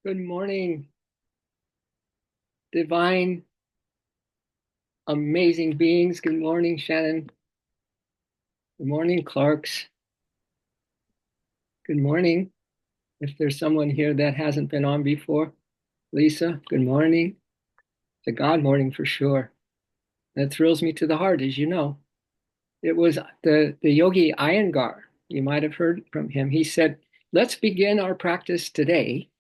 Good morning, divine, amazing beings. Good morning, Shannon. Good morning, Clarks. Good morning. If there's someone here that hasn't been on before, Lisa, good morning. It's a God morning for sure. That thrills me to the heart, as you know. It was the yogi Iyengar. You might have heard from him. He said, let's begin our practice today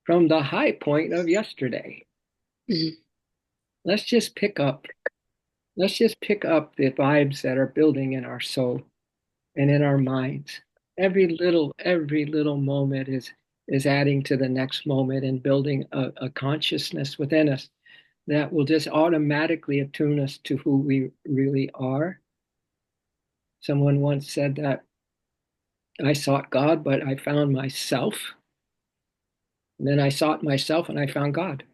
from the high point of yesterday. Let's just pick up. Let's just pick up the vibes that are building in our soul and in our minds. Every little moment is adding to the next moment and building a consciousness within us that will just automatically attune us to who we really are. Someone once said that I sought God, but I found myself. And then I sought myself and I found God.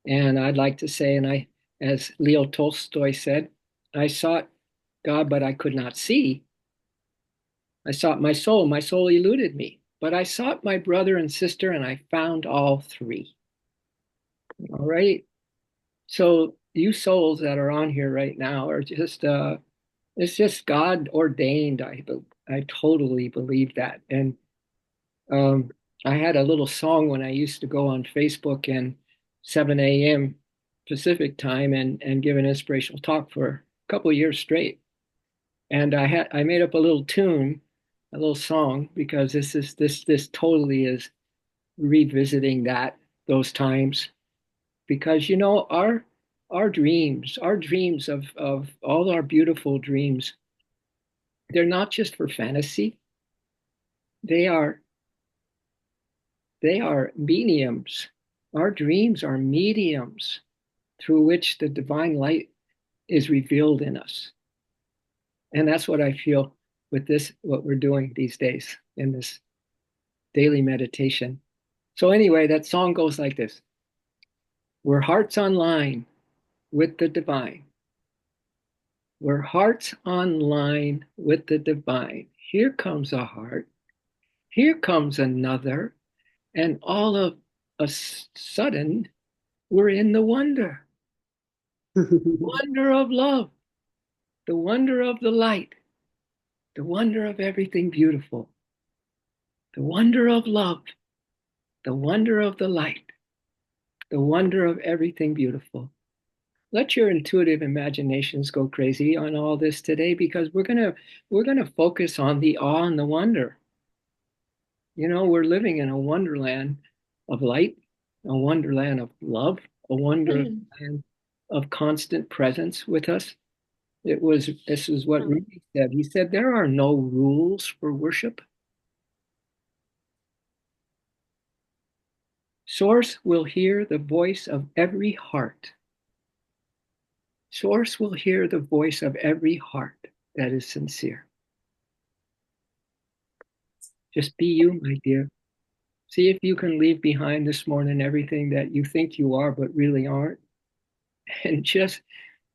And I'd like to say, as Leo Tolstoy said, I sought God, but I could not see. I sought my soul eluded me, but I sought my brother and sister and I found all three. All right. So you souls that are on here right now are just it's just God ordained. I totally believe that. And um I had a little song when I used to go on Facebook and 7 a.m. Pacific time and give an inspirational talk for a couple of years straight. And I made up a little tune, a little song, because this totally is revisiting those times. Because our dreams of all our beautiful dreams, they're not just for fantasy. They are they are mediums. Our dreams are mediums through which the divine light is revealed in us. And that's what I feel with this, what we're doing these days in this daily meditation. So, anyway, that song goes like this: We're hearts online with the divine. We're hearts online with the divine. Here comes a heart. Here comes another. And all of a sudden, we're in the wonder of love, the wonder of the light, the wonder of everything beautiful, the wonder of love, the wonder of the light, the wonder of everything beautiful. Let your intuitive imaginations go crazy on all this today because we're gonna focus on the awe and the wonder. We're living in a wonderland of light, a wonderland of love, a wonderland of constant presence with us. This is what Rudy said. He said there are no rules for worship. Source will hear the voice of every heart. Source will hear the voice of every heart that is sincere. Just be you, my dear. See if you can leave behind this morning everything that you think you are but really aren't. And just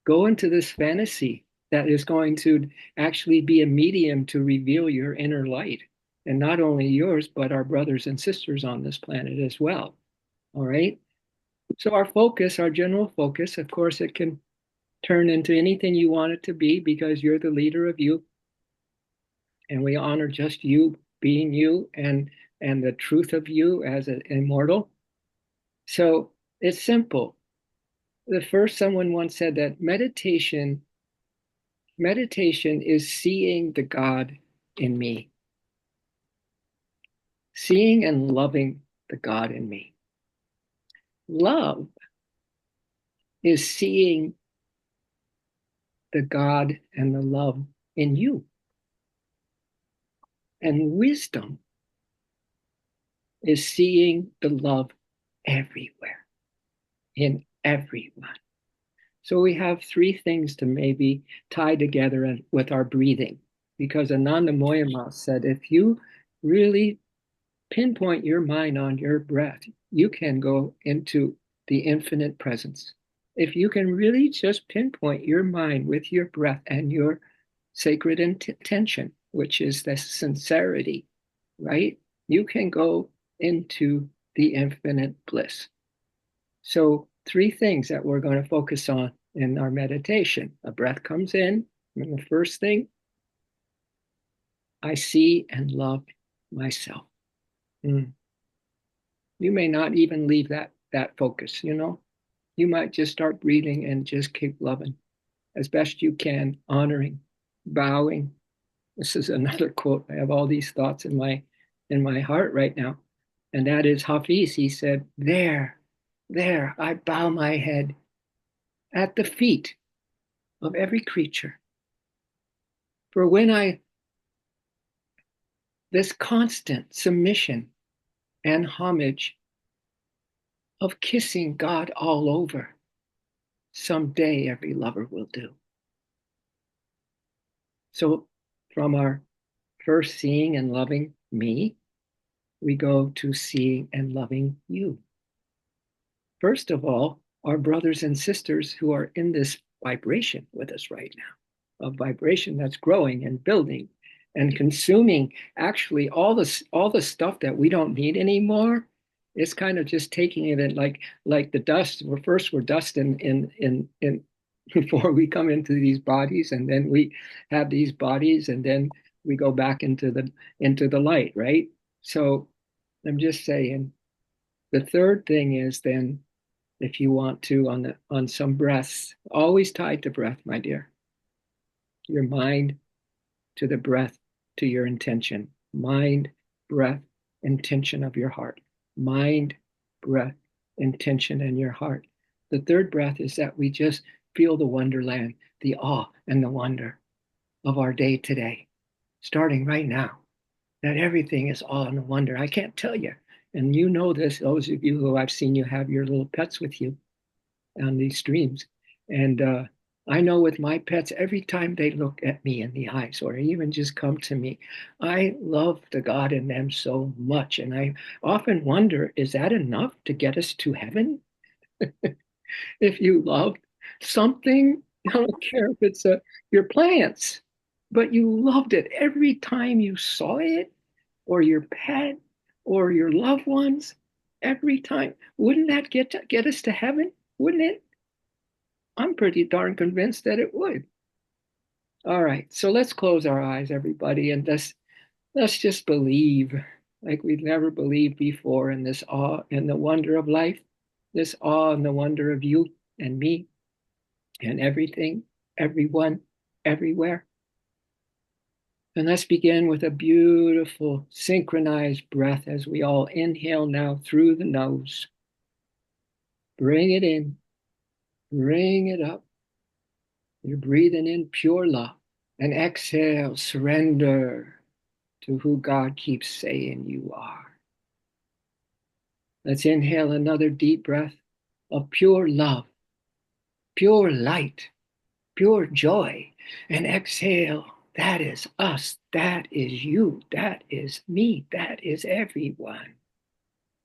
go into this fantasy that is going to actually be a medium to reveal your inner light. And not only yours, but our brothers and sisters on this planet as well. All right. So, our focus, our general focus, of course, it can turn into anything you want it to be because you're the leader of you. And we honor just you being you and the truth of you as an immortal. So, it's simple. The first someone once said that meditation is seeing the God in me, seeing and loving the God in me. Love is seeing the God and the love in you. And wisdom is seeing the love everywhere, in everyone. So we have three things to maybe tie together with our breathing, because Ananda Moyama said if you really pinpoint your mind on your breath, you can go into the infinite presence. If you can really just pinpoint your mind with your breath and your sacred intention, which is the sincerity, right? You can go into the infinite bliss. So, three things that we're going to focus on in our meditation. A breath comes in, and the first thing, I see and love myself. Mm. You may not even leave that focus, you know. You might just start breathing and just keep loving as best you can, honoring, bowing. This is another quote. I have all these thoughts in my heart right now. And that is Hafiz. He said, there, I bow my head at the feet of every creature. For this constant submission and homage of kissing God all over, someday every lover will do. So from our first seeing and loving me, we go to seeing and loving you. First of all, our brothers and sisters who are in this vibration with us right now, a vibration that's growing and building and consuming actually all the stuff that we don't need anymore. It's kind of just taking it in like the dust. We're dust in before we come into these bodies, and then we have these bodies, and then we go back into the light, right? So I'm just saying. The third thing is then, if you want to, on some breaths, always tied to breath, my dear. Your mind to the breath, to your intention. Mind, breath, intention of your heart. Mind, breath, intention in your heart. The third breath is that we just feel the wonderland, the awe and the wonder of our day today, starting right now. That everything is awe and wonder. I can't tell you. And you know this, those of you who I've seen you have your little pets with you on these streams. And I know with my pets, every time they look at me in the eyes or even just come to me, I love the God in them so much. And I often wonder, is that enough to get us to heaven? If you loved something, I don't care if it's your plants, but you loved it every time you saw it, or your pet, or your loved ones, every time. Wouldn't that get us to heaven? Wouldn't it? I'm pretty darn convinced that it would. All right, so let's close our eyes, everybody, and let's just believe like we've never believed before in this awe and the wonder of life, this awe and the wonder of you and me and everything, everyone, everywhere. And let's begin with a beautiful synchronized breath as we all inhale now through the nose. Bring it in, bring it up. You're breathing in pure love. And exhale, surrender to who God keeps saying you are. Let's inhale another deep breath of pure love, pure light, pure joy. And exhale, that is us, that is you, that is me, that is everyone.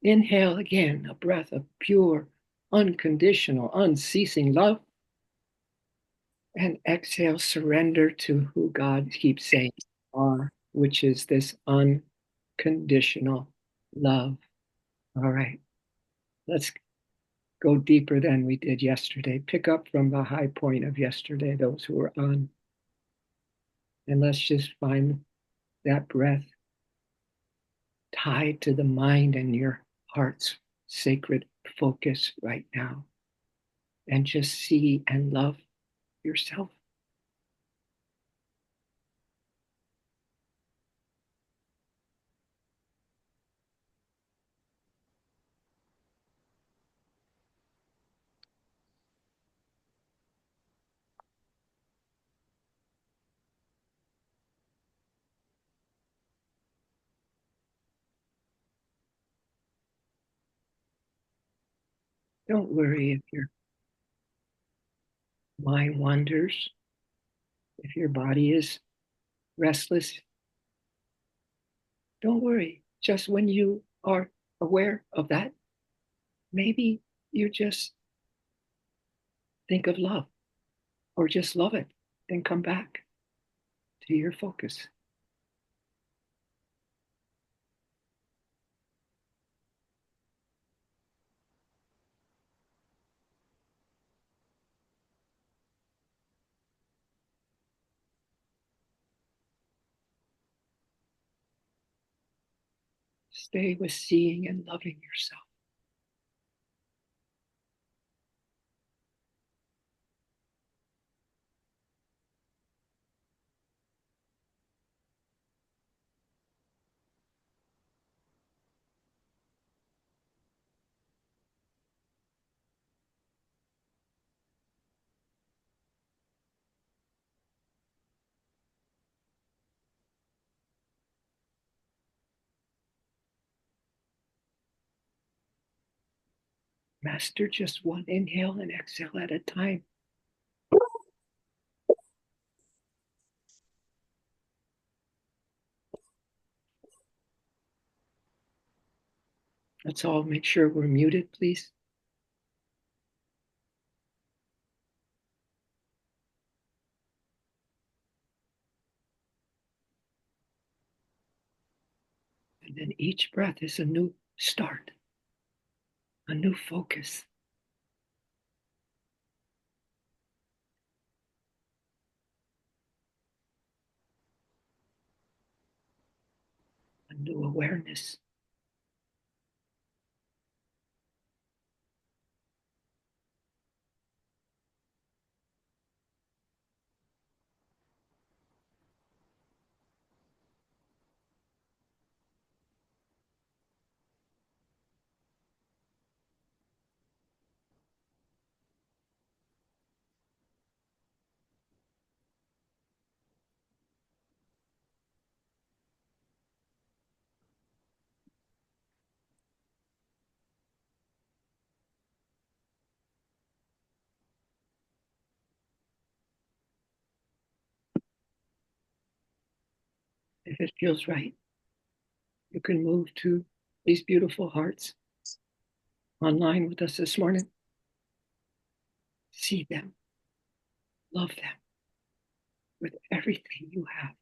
Inhale again, a breath of pure, unconditional, unceasing love. And exhale, surrender to who God keeps saying you are, which is this unconditional love. All right, let's go deeper than we did yesterday. Pick up from the high point of yesterday, those who were on. And let's just find that breath tied to the mind and your heart's sacred focus right now. And just see and love yourself. Don't worry if your mind wanders, if your body is restless. Don't worry. Just when you are aware of that, maybe you just think of love or just love it, then come back to your focus. Stay with seeing and loving yourself. Master just one inhale and exhale at a time. Let's all make sure we're muted, please. And then each breath is a new start, a new focus. A new awareness. If it feels right, you can move to these beautiful hearts online with us this morning. See them, love them with everything you have.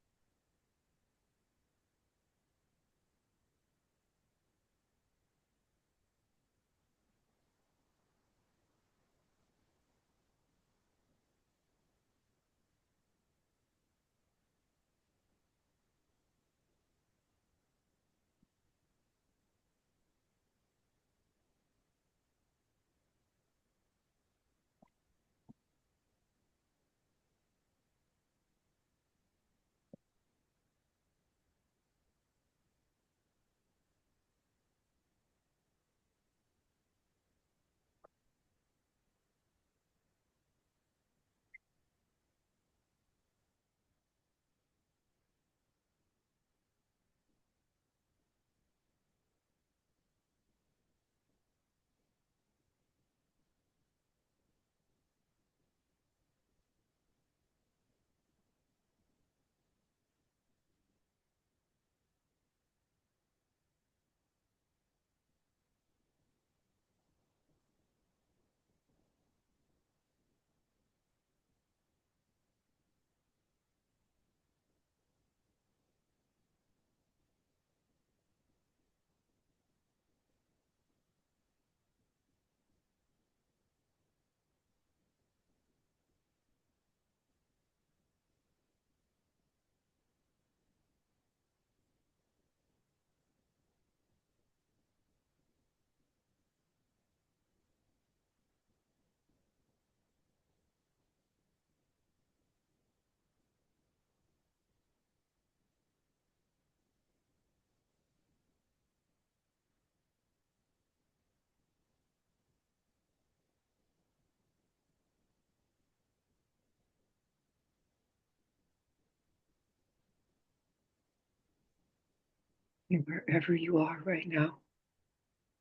And wherever you are right now,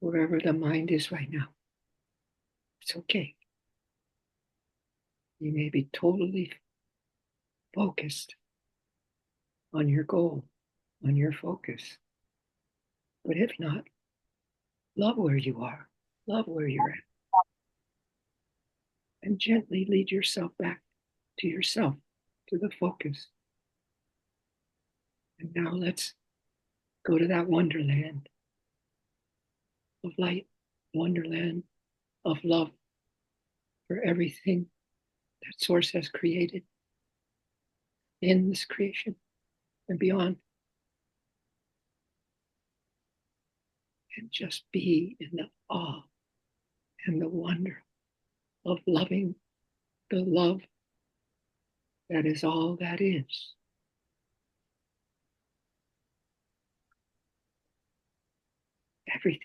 wherever the mind is right now, it's okay. You may be totally focused on your goal, on your focus. But if not, love where you are, love where you're at, and gently lead yourself back to yourself, to the focus. And now let's go to that wonderland of light, wonderland of love for everything that Source has created in this creation and beyond. and just be in the awe and the wonder of loving the love that is all that is. Everything.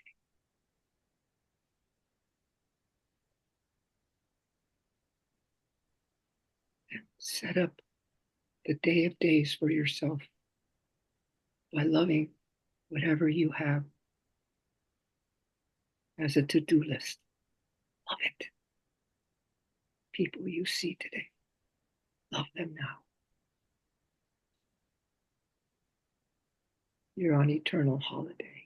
And set up the day of days for yourself by loving whatever you have as a to-do list. Love it. People you see today, love them now. You're on eternal holiday.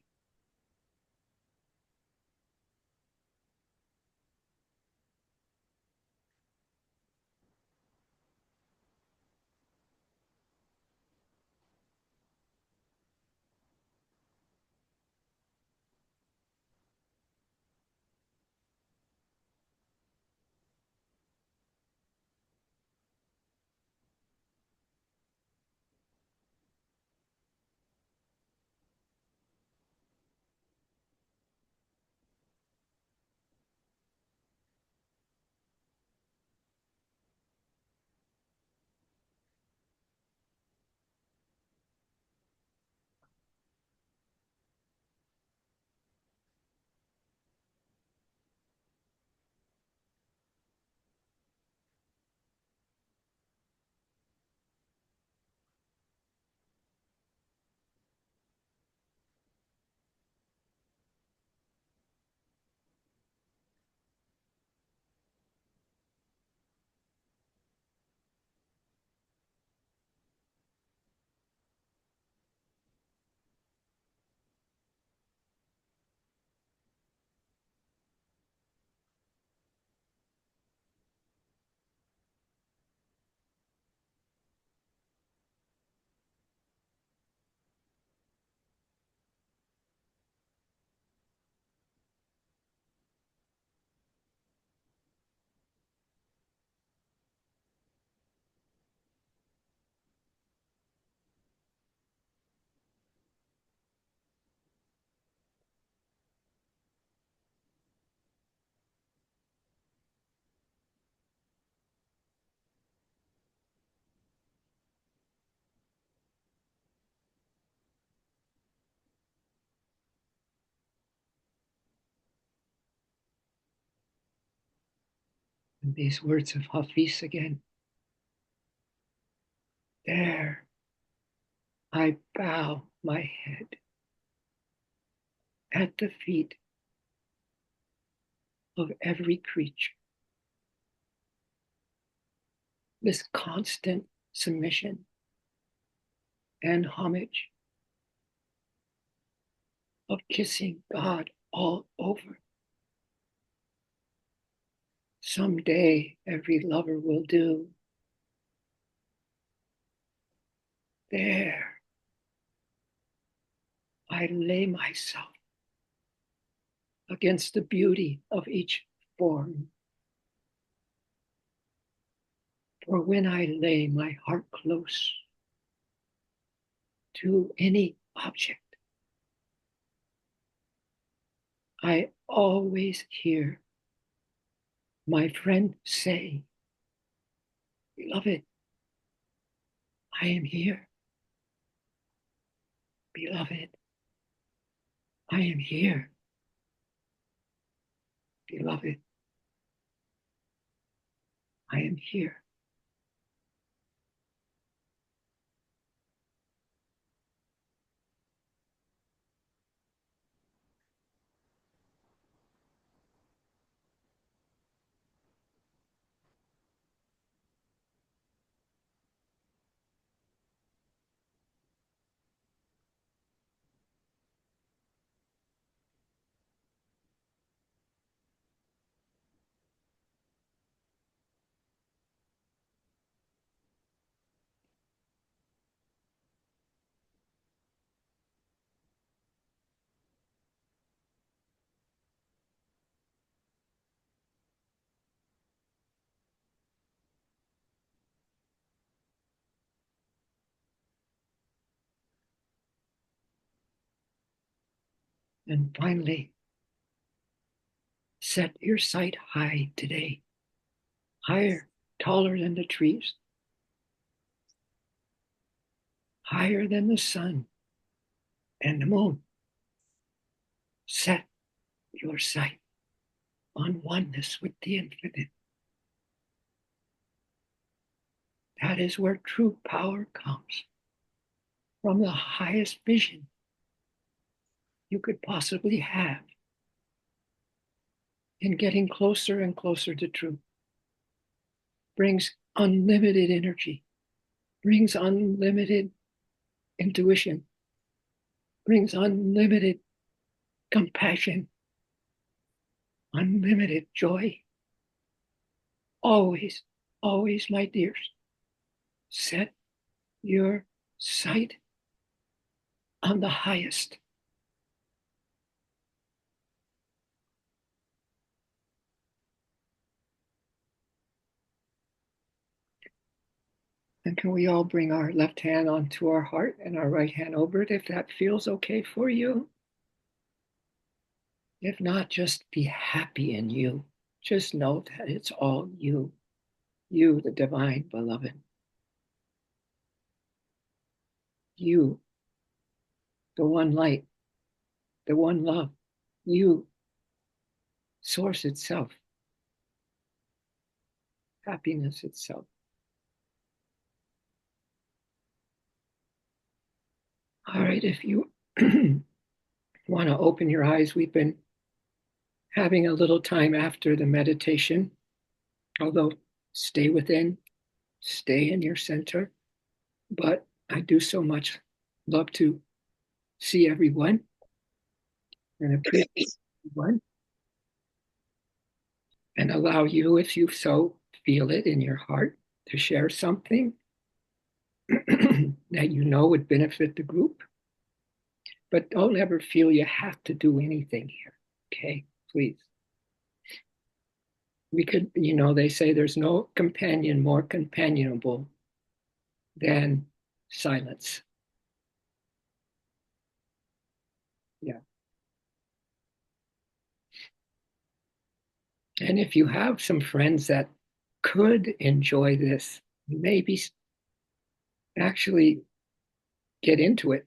And these words of Hafiz again. There, I bow my head at the feet of every creature. This constant submission and homage of kissing God all over. Someday every lover will do. There, I lay myself against the beauty of each form. For when I lay my heart close to any object, I always hear my friend say, Beloved, I am here. Beloved, I am here. Beloved, I am here. And finally, set your sight high today, higher, taller than the trees, higher than the sun and the moon. Set your sight on oneness with the infinite. That is where true power comes, from the highest vision you could possibly have in getting closer and closer to truth. Brings unlimited energy, brings unlimited intuition, brings unlimited compassion, unlimited joy. Always, always, my dears, set your sight on the highest. And can we all bring our left hand onto our heart and our right hand over it if that feels okay for you? If not, just be happy in you. Just know that it's all you, the divine beloved. You, the one light, the one love. You, source itself, happiness itself. All right, if you want to open your eyes, we've been having a little time after the meditation, although stay within, stay in your center. But I do so much love to see everyone and appreciate everyone and allow you, if you so feel it in your heart, to share something that you know would benefit the group. But don't ever feel you have to do anything here. Okay, please. We could, they say there's no companion more companionable than silence. Yeah. And if you have some friends that could enjoy this, maybe actually get into it,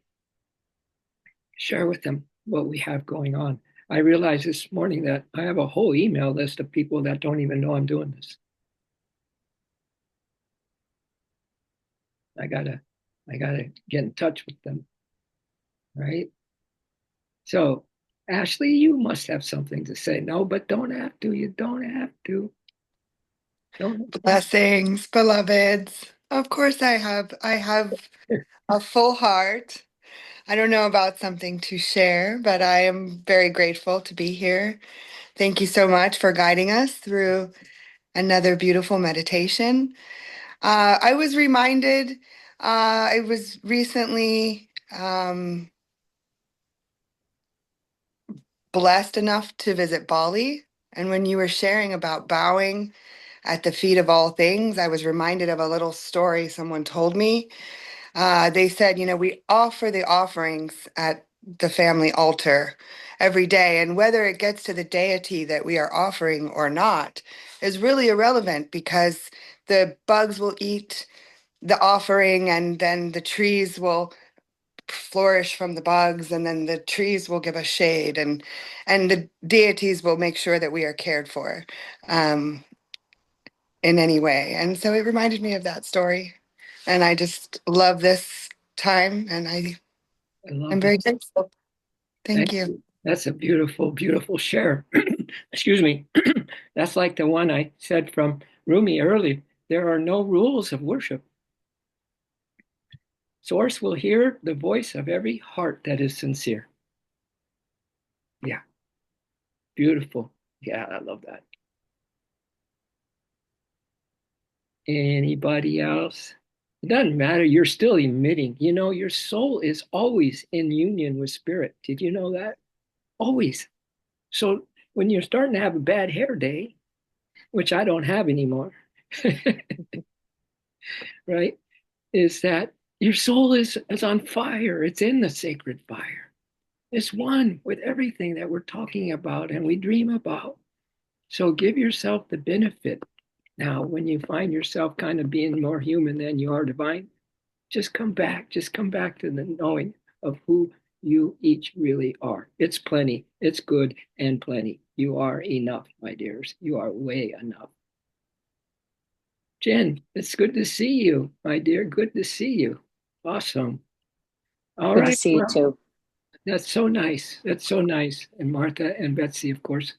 share with them what we have going on. I realized this morning that I have a whole email list of people that don't even know I'm doing this. I gotta get in touch with them, right? So, Ashley, you must have something to say. No, but don't have to. You don't have to. Don't. Blessings, beloveds. Of course I have. I have a full heart. I don't know about something to share, but I am very grateful to be here. Thank you so much for guiding us through another beautiful meditation. I was reminded, I was recently blessed enough to visit Bali. And when you were sharing about bowing at the feet of all things, I was reminded of a little story someone told me. They said, we offer the offerings at the family altar every day, and whether it gets to the deity that we are offering or not is really irrelevant because the bugs will eat the offering, and then the trees will flourish from the bugs, and then the trees will give us shade, and the deities will make sure that we are cared for um, in any way. And so it reminded me of that story, and I just love this time, and love I'm it. very grateful. Thank Thank you. you. That's a beautiful, beautiful share. Excuse me. That's like the one I said from Rumi earlier. There are no rules of worship. Source will hear the voice of every heart that is sincere. Yeah, beautiful. Yeah, I love that. Anybody else? It doesn't matter. You're still emitting. Your soul is always in union with spirit. Did you know that? Always. So when you're starting to have a bad hair day, which I don't have anymore, right? Is that your soul is on fire. It's in the sacred fire. It's one with everything that we're talking about and we dream about. So give yourself the benefit now when you find yourself kind of being more human than you are divine. Just come back to the knowing of who you each really are. It's plenty, it's good and plenty. You are enough, my dears. You are way enough. Jen, it's good to see you, my dear. Good to see you. Awesome. All Good to right. see you Well, too. that's so nice. That's so nice. And Martha and Betsy, of course.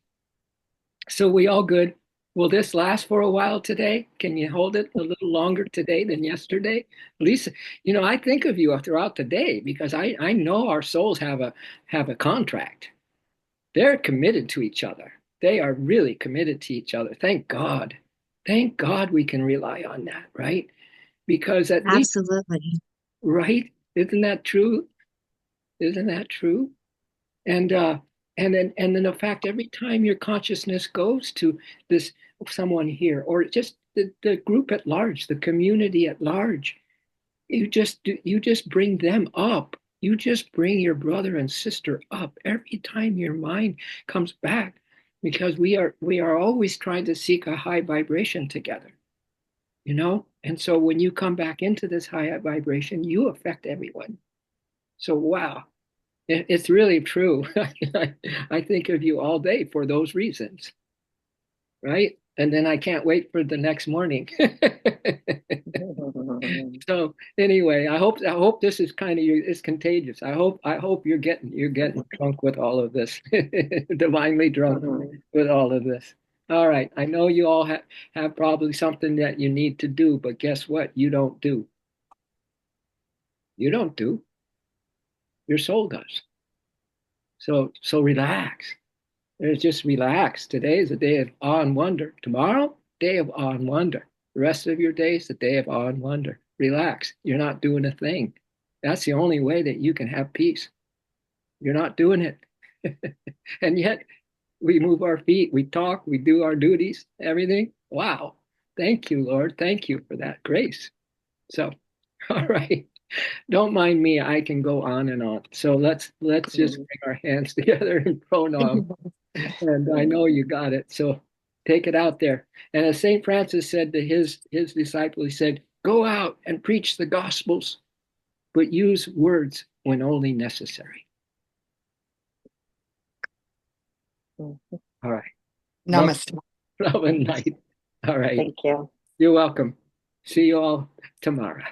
So we all good. Will this last for a while today? Can you hold it a little longer today than yesterday? Lisa, I think of you throughout the day because I know our souls have a contract. They're committed to each other. They are really committed to each other. Thank God. Thank God we can rely on that, right? Because at least, Absolutely. right? Isn't that true? Isn't that true? And and then the fact every time your consciousness goes to this someone here or just the group at large, the community at large, you just bring them up. You just bring your brother and sister up every time your mind comes back because we are always trying to seek a high vibration together, And so when you come back into this high vibration, you affect everyone. So wow, it's really true. I think of you all day for those reasons, right? And then I can't wait for the next morning. So anyway, I hope this is kind of it's contagious. I hope you're getting drunk with all of this, divinely drunk with all of this. All right, I know you all have probably something that you need to do, but guess what? You don't do. You don't do. Your soul does. So relax. Just relax. Today is a day of awe and wonder. Tomorrow, day of awe and wonder. The rest of your day is the day of awe and wonder. Relax. You're not doing a thing. That's the only way that you can have peace. You're not doing it. And yet we move our feet, we talk, we do our duties, everything. Wow. Thank you, Lord. Thank you for that grace. So, all right. Don't mind me. I can go on and on. So let's just bring our hands together in pronom. And I know you got it. So take it out there. And as St. Francis said to his disciple, he said, go out and preach the gospels, but use words when only necessary. All right. Love, Namaste. love and light. All right. Thank you. You're welcome. See you all tomorrow.